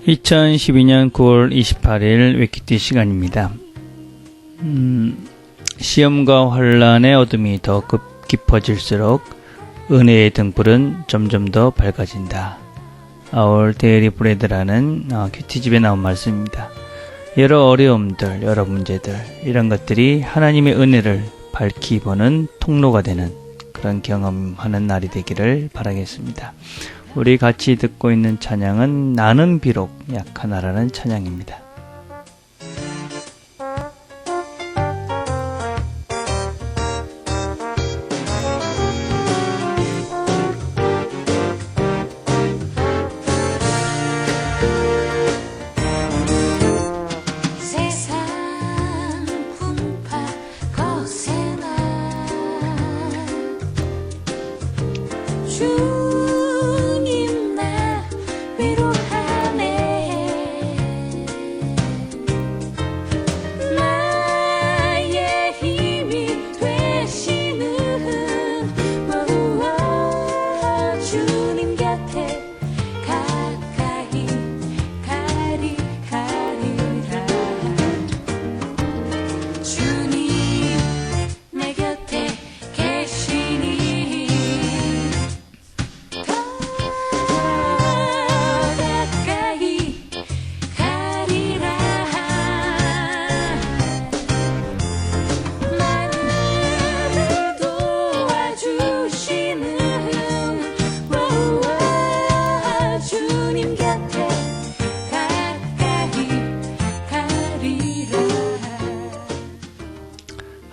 2012년 9월 28일 웨키티 시간입니다. 시험과 환란의 어둠이 더 깊어질수록 은혜의 등불은 점점 더 밝아진다. Our Daily Bread라는 큐티집에 나온 말씀입니다. 여러 어려움들, 여러 문제들, 이런 것들이 하나님의 은혜를 밝히 보는 통로가 되는 그런 경험하는 날이 되기를 바라겠습니다. 우리 같이 듣고 있는 찬양은 나는 비록 약하나라는 찬양입니다.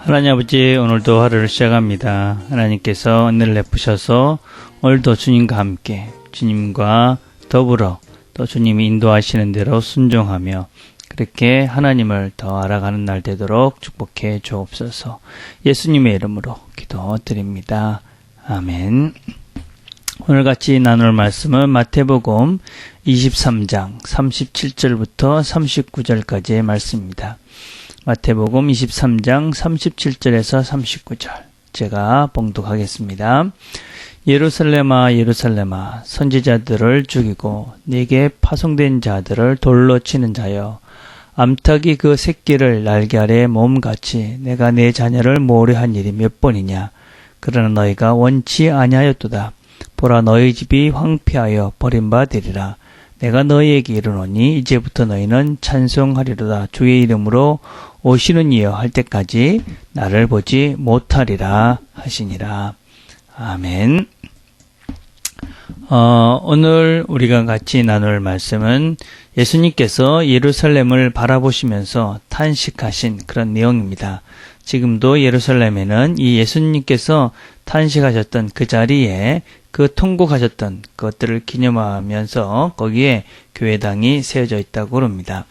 하나님 아버지, 오늘도 하루를 시작합니다. 하나님께서 은혜를 베푸셔서 오늘도 주님과 함께, 주님과 더불어 또 주님이 인도하시는 대로 순종하며 그렇게 하나님을 더 알아가는 날 되도록 축복해 주옵소서. 예수님의 이름으로 기도드립니다. 아멘. 오늘 같이 나눌 말씀은 마태복음 23장 37절부터 39절까지의 말씀입니다. 마태복음 23장 37절에서 39절 제가 봉독하겠습니다. 예루살렘아 예루살렘아 선지자들을 죽이고 네게 파송된 자들을 돌로 치는 자여 암탉이 그 새끼를 날개 아래 몸같이 내가 내 자녀를 모르한 일이 몇 번이냐. 그러나 너희가 원치 아니하였도다. 보라 너희 집이 황폐하여 버림받으리라. 내가 너희에게 이르노니 이제부터 너희는 찬송하리로다. 주의 이름으로 오시는 이여 할 때까지 나를 보지 못하리라 하시니라. 아멘. 오늘 우리가 같이 나눌 말씀은 예수님께서 예루살렘을 바라보시면서 탄식하신 그런 내용입니다. 지금도 예루살렘에는 이 예수님께서 탄식하셨던 그 자리에 그 통곡하셨던 것들을 기념하면서 거기에 교회당이 세워져 있다고 합니다.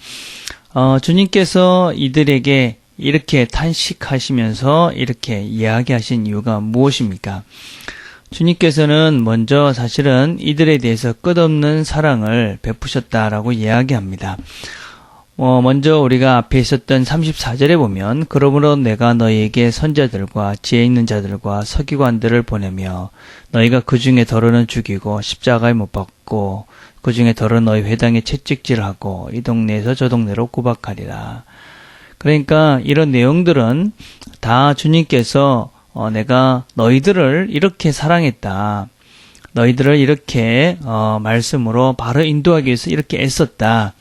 주님께서 이들에게 이렇게 탄식하시면서 이렇게 이야기하신 이유가 무엇입니까? 주님께서는 먼저 사실은 이들에 대해서 끝없는 사랑을 베푸셨다라고 이야기합니다. 먼저 우리가 앞에 있었던 34절에 보면 그러므로 내가 너희에게 선자들과 지혜 있는 자들과 서기관들을 보내며 너희가 그 중에 더러는 죽이고 십자가에 못 박고 그 중에 더러는 너희 회당에 채찍질하고 이 동네에서 저 동네로 구박하리라. 그러니까 이런 내용들은 다 주님께서 내가 너희들을 이렇게 사랑했다. 너희들을 이렇게 말씀으로 바로 인도하기 위해서 이렇게 애썼다.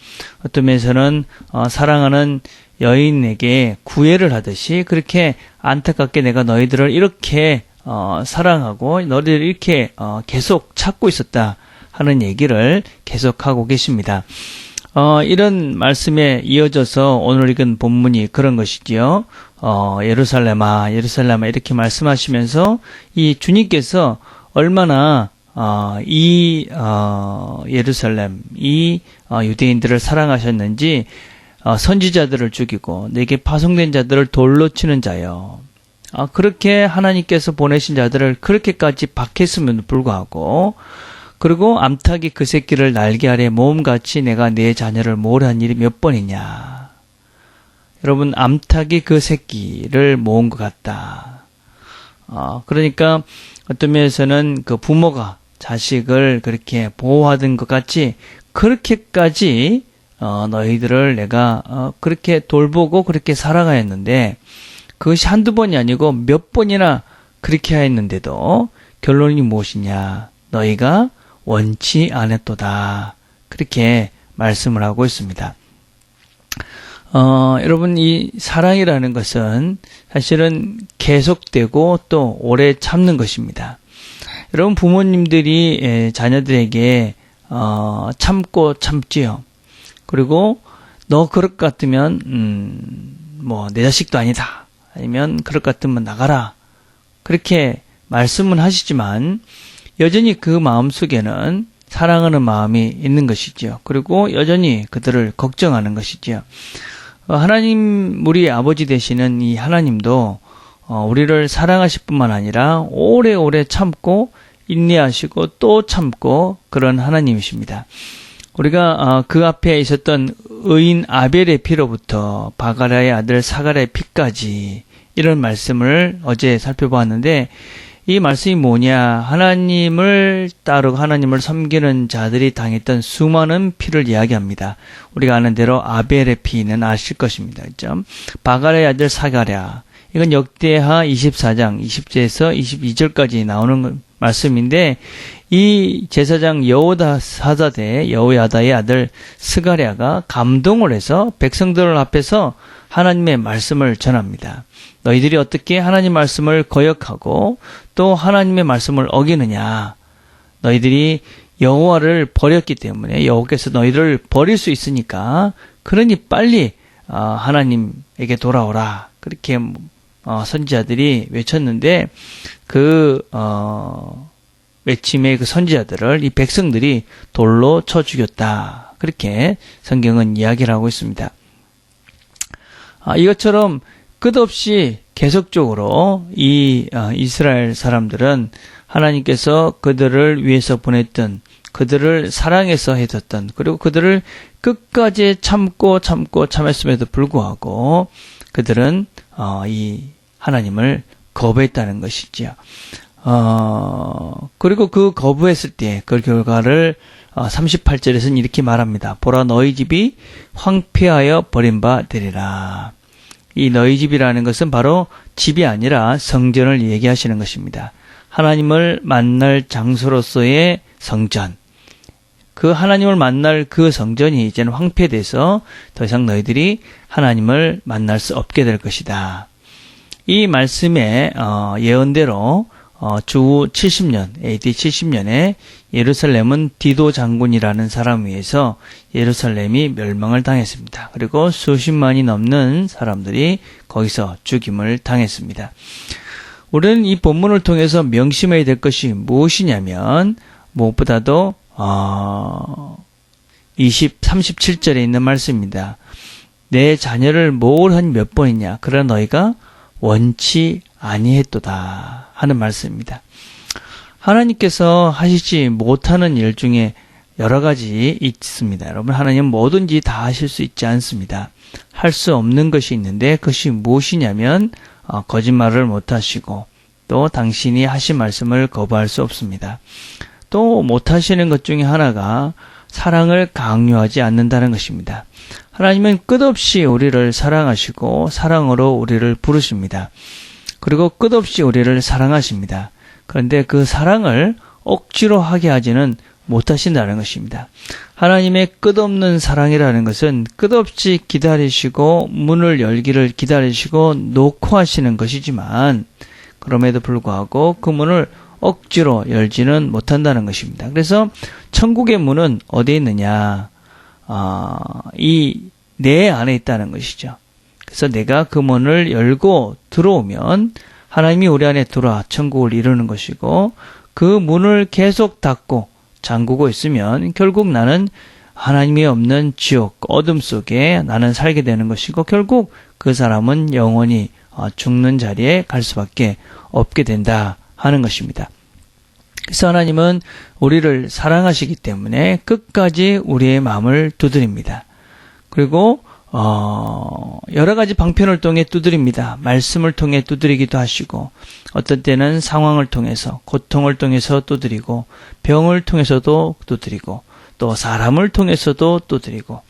어떤 면에서는 사랑하는 여인에게 구애를 하듯이 그렇게 안타깝게 내가 너희들을 이렇게 사랑하고 너희들을 이렇게 계속 찾고 있었다 하는 얘기를 계속하고 계십니다. 이런 말씀에 이어져서 오늘 읽은 본문이 그런 것이지요. 예루살렘아 예루살렘아 이렇게 말씀하시면서 이 주님께서 얼마나 예루살렘, 유대인들을 사랑하셨는지, 선지자들을 죽이고, 내게 파송된 자들을 돌로 치는 자요. 그렇게 하나님께서 보내신 자들을 그렇게까지 박했음에도 불구하고, 그리고 암탉이 그 새끼를 날개 아래 모험같이 내가 내 자녀를 모으한 일이 몇 번이냐. 여러분, 암탉이 그 새끼를 모은 것 같다. 그러니까 어떤 면에서는 그 부모가 자식을 그렇게 보호하던 것 같이 그렇게까지 너희들을 내가 그렇게 돌보고 그렇게 살아가였는데 그것이 한두 번이 아니고 몇 번이나 그렇게 하였는데도 결론이 무엇이냐? 너희가 원치 않았도다. 그렇게 말씀을 하고 있습니다. 여러분, 이 사랑이라는 것은 사실은 계속되고 또 오래 참는 것입니다. 여러분, 부모님들이 자녀들에게 참고 참지요. 그리고 너 그럴 것 같으면 내 자식도 아니다. 아니면 그럴 것 같으면 나가라. 그렇게 말씀은 하시지만 여전히 그 마음속에는 사랑하는 마음이 있는 것이지요. 그리고 여전히 그들을 걱정하는 것이지요. 하나님, 우리 아버지 되시는 이 하나님도 우리를 사랑하실 뿐만 아니라 오래오래 참고 인내하시고 또 참고 그런 하나님이십니다. 우리가 그 앞에 있었던 의인 아벨의 피로부터 바가랴의 아들 사가랴의 피까지 이런 말씀을 어제 살펴보았는데 이 말씀이 뭐냐? 하나님을 따르고 하나님을 섬기는 자들이 당했던 수많은 피를 이야기합니다. 우리가 아는 대로 아벨의 피는 아실 것입니다. 그렇죠? 바가랴의 아들 사가랴. 이건 역대하 24장 20절에서 22절까지 나오는 말씀인데 이 제사장 여호사다대 여호야다의 아들 스가랴가 감동을 해서 백성들 앞에서 하나님의 말씀을 전합니다. 너희들이 어떻게 하나님 말씀을 거역하고 또 하나님의 말씀을 어기느냐? 너희들이 여호와를 버렸기 때문에 여호와께서 너희들을 버릴 수 있으니까 그러니 빨리 하나님에게 돌아오라. 그렇게 선지자들이 외쳤는데 그 외침의 그 선지자들을 이 백성들이 돌로 쳐 죽였다. 그렇게 성경은 이야기를 하고 있습니다. 이것처럼 끝없이 계속적으로 이 이스라엘 사람들은 하나님께서 그들을 위해서 보냈던, 그들을 사랑해서 해줬던, 그리고 그들을 끝까지 참았음에도 불구하고 그들은 이 하나님을 거부했다는 것이지요. 그리고 그 거부했을 때 그 결과를 38절에서는 이렇게 말합니다. 보라, 너희 집이 황폐하여 버린 바 되리라. 이 너희 집이라는 것은 바로 집이 아니라 성전을 얘기하시는 것입니다. 하나님을 만날 장소로서의 성전. 그 하나님을 만날 그 성전이 이제는 황폐돼서 더 이상 너희들이 하나님을 만날 수 없게 될 것이다. 이 말씀의 예언대로 주 70년, AD 70년에 예루살렘은 디도 장군이라는 사람에 의해서 예루살렘이 멸망을 당했습니다. 그리고 수십만이 넘는 사람들이 거기서 죽임을 당했습니다. 우리는 이 본문을 통해서 명심해야 될 것이 무엇이냐면 무엇보다도 37절에 있는 말씀입니다. 내 자녀를 모을 몇 번이냐? 그러나 너희가 원치 아니했도다 하는 말씀입니다. 하나님께서 하시지 못하는 일 중에 여러 가지 있습니다. 여러분, 하나님은 뭐든지 다 하실 수 있지 않습니다. 할 수 없는 것이 있는데 그것이 무엇이냐면 거짓말을 못하시고 또 당신이 하신 말씀을 거부할 수 없습니다. 또 못하시는 것 중에 하나가 사랑을 강요하지 않는다는 것입니다. 하나님은 끝없이 우리를 사랑하시고 사랑으로 우리를 부르십니다. 그리고 끝없이 우리를 사랑하십니다. 그런데 그 사랑을 억지로 하게 하지는 못하신다는 것입니다. 하나님의 끝없는 사랑이라는 것은 끝없이 기다리시고 문을 열기를 기다리시고 놓고 하시는 것이지만 그럼에도 불구하고 그 문을 억지로 열지는 못한다는 것입니다. 그래서 천국의 문은 어디에 있느냐? 이 내 안에 있다는 것이죠. 그래서 내가 그 문을 열고 들어오면 하나님이 우리 안에 들어와 천국을 이루는 것이고 그 문을 계속 닫고 잠그고 있으면 결국 나는 하나님이 없는 지옥, 어둠 속에 나는 살게 되는 것이고 결국 그 사람은 영원히 죽는 자리에 갈 수밖에 없게 된다 하는 것입니다. 그래서 하나님은 우리를 사랑하시기 때문에 끝까지 우리의 마음을 두드립니다. 그리고 여러 가지 방편을 통해 두드립니다. 말씀을 통해 두드리기도 하시고 어떤 때는 상황을 통해서 고통을 통해서 두드리고 병을 통해서도 두드리고 또 사람을 통해서도 두드리고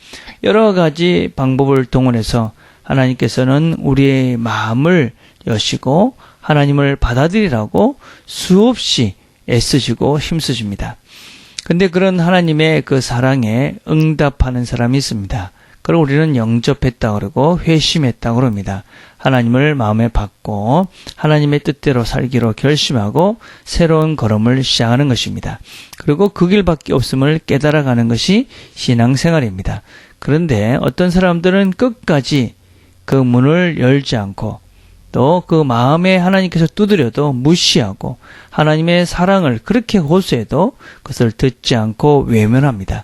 여러 가지 방법을 동원해서 하나님께서는 우리의 마음을 여시고 하나님을 받아들이라고 수없이 애쓰시고 힘쓰십니다. 근데 그런 하나님의 그 사랑에 응답하는 사람이 있습니다. 그걸 우리는 영접했다 그러고 회심했다 그럽니다. 하나님을 마음에 받고 하나님의 뜻대로 살기로 결심하고 새로운 걸음을 시작하는 것입니다. 그리고 그 길밖에 없음을 깨달아가는 것이 신앙생활입니다. 그런데 어떤 사람들은 끝까지 그 문을 열지 않고 또 그 마음에 하나님께서 두드려도 무시하고 하나님의 사랑을 그렇게 호소해도 그것을 듣지 않고 외면합니다.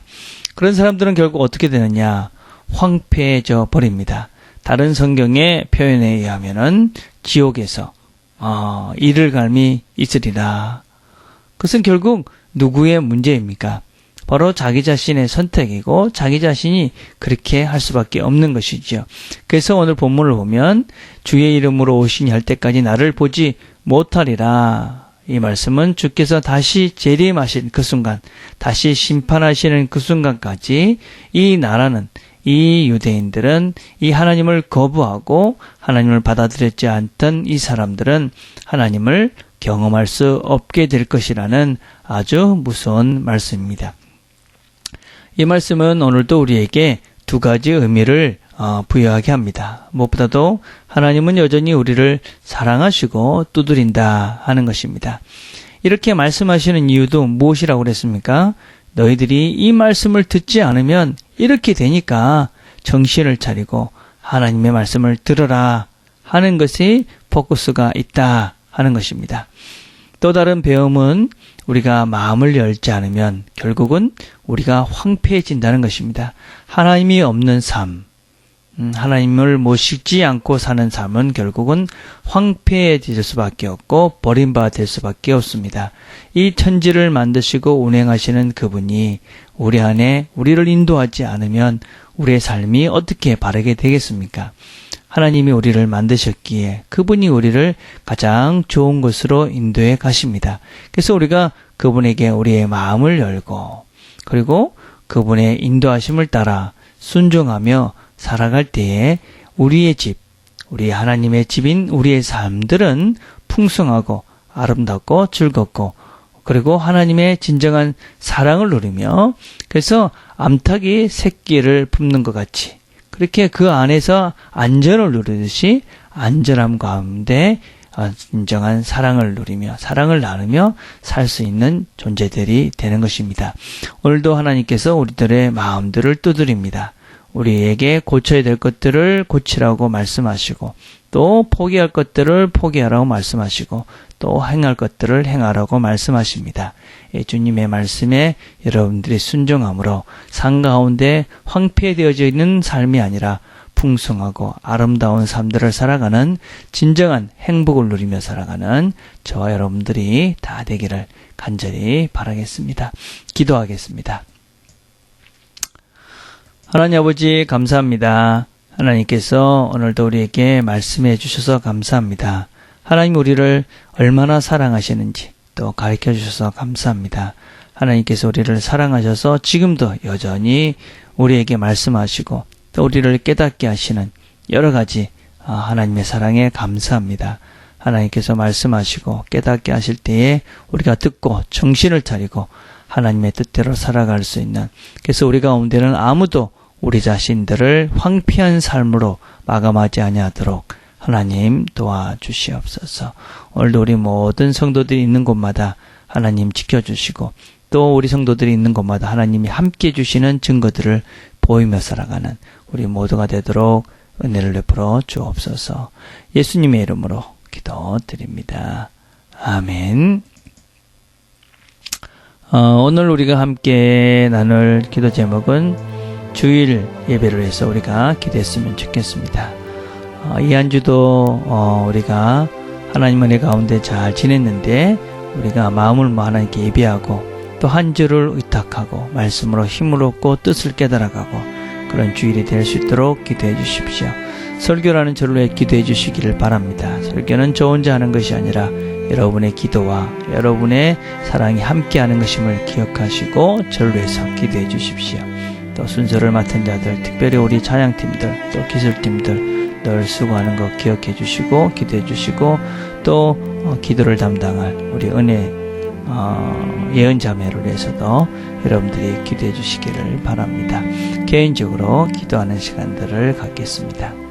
그런 사람들은 결국 어떻게 되느냐? 황폐해져 버립니다. 다른 성경의 표현에 의하면은 지옥에서 이를 갈미 있으리라. 그것은 결국 누구의 문제입니까? 바로 자기 자신의 선택이고 자기 자신이 그렇게 할 수밖에 없는 것이죠. 그래서 오늘 본문을 보면 주의 이름으로 오시니 할 때까지 나를 보지 못하리라. 이 말씀은 주께서 다시 재림하신 그 순간, 다시 심판하시는 그 순간까지 이 나라는, 이 유대인들은 이 하나님을 거부하고 하나님을 받아들였지 않던 이 사람들은 하나님을 경험할 수 없게 될 것이라는 아주 무서운 말씀입니다. 이 말씀은 오늘도 우리에게 두 가지 의미를 부여하게 합니다. 무엇보다도 하나님은 여전히 우리를 사랑하시고 두드린다 하는 것입니다. 이렇게 말씀하시는 이유도 무엇이라고 그랬습니까? 너희들이 이 말씀을 듣지 않으면 이렇게 되니까 정신을 차리고 하나님의 말씀을 들어라 하는 것이 포커스가 있다 하는 것입니다. 또 다른 배움은 우리가 마음을 열지 않으면 결국은 우리가 황폐해진다는 것입니다. 하나님이 없는 삶, 하나님을 모시지 않고 사는 삶은 결국은 황폐해질 수밖에 없고 버림받을 수밖에 없습니다. 이 천지를 만드시고 운행하시는 그분이 우리 안에 우리를 인도하지 않으면 우리의 삶이 어떻게 바르게 되겠습니까? 하나님이 우리를 만드셨기에 그분이 우리를 가장 좋은 곳으로 인도해 가십니다. 그래서 우리가 그분에게 우리의 마음을 열고 그리고 그분의 인도하심을 따라 순종하며 살아갈 때에 우리의 집, 우리 하나님의 집인 우리의 삶들은 풍성하고 아름답고 즐겁고 그리고 하나님의 진정한 사랑을 누리며 그래서 암탉이 새끼를 품는 것 같이 그렇게 그 안에서 안전을 누리듯이 안전함 가운데 진정한 사랑을 누리며 사랑을 나누며 살 수 있는 존재들이 되는 것입니다. 오늘도 하나님께서 우리들의 마음들을 두드립니다. 우리에게 고쳐야 될 것들을 고치라고 말씀하시고 또 포기할 것들을 포기하라고 말씀하시고 또 행할 것들을 행하라고 말씀하십니다. 주님의 말씀에 여러분들이 순종함으로 삶 가운데 황폐되어져 있는 삶이 아니라 풍성하고 아름다운 삶들을 살아가는 진정한 행복을 누리며 살아가는 저와 여러분들이 다 되기를 간절히 바라겠습니다. 기도하겠습니다. 하나님 아버지 감사합니다. 하나님께서 오늘도 우리에게 말씀해 주셔서 감사합니다. 하나님 우리를 얼마나 사랑하시는지 또 가르쳐 주셔서 감사합니다. 하나님께서 우리를 사랑하셔서 지금도 여전히 우리에게 말씀하시고 또 우리를 깨닫게 하시는 여러 가지 하나님의 사랑에 감사합니다. 하나님께서 말씀하시고 깨닫게 하실 때에 우리가 듣고 정신을 차리고 하나님의 뜻대로 살아갈 수 있는 그래서 우리 가운데는 아무도 우리 자신들을 황폐한 삶으로 마감하지 아니하도록 하나님 도와주시옵소서. 오늘도 우리 모든 성도들이 있는 곳마다 하나님 지켜주시고 또 우리 성도들이 있는 곳마다 하나님이 함께 주시는 증거들을 보이며 살아가는 우리 모두가 되도록 은혜를 베풀어 주옵소서. 예수님의 이름으로 기도드립니다. 아멘. 오늘 우리가 함께 나눌 기도 제목은 주일 예배를 해서 우리가 기도했으면 좋겠습니다. 이 한 주도 우리가 하나님 은혜 가운데 잘 지냈는데 우리가 마음을 하나님께 예배하고 또 한 주를 의탁하고 말씀으로 힘을 얻고 뜻을 깨달아가고 그런 주일이 될 수 있도록 기도해 주십시오. 설교라는 절로에 기도해 주시기를 바랍니다. 설교는 저 혼자 하는 것이 아니라 여러분의 기도와 여러분의 사랑이 함께하는 것임을 기억하시고 저를 위해서 기도해 주십시오. 또 순서를 맡은 자들, 특별히 우리 찬양팀들, 또 기술팀들 늘 수고하는 거 기억해 주시고 기도해 주시고 또 기도를 담당할 우리 은혜 예언자매를 위해서도 여러분들이 기도해 주시기를 바랍니다. 개인적으로 기도하는 시간들을 갖겠습니다.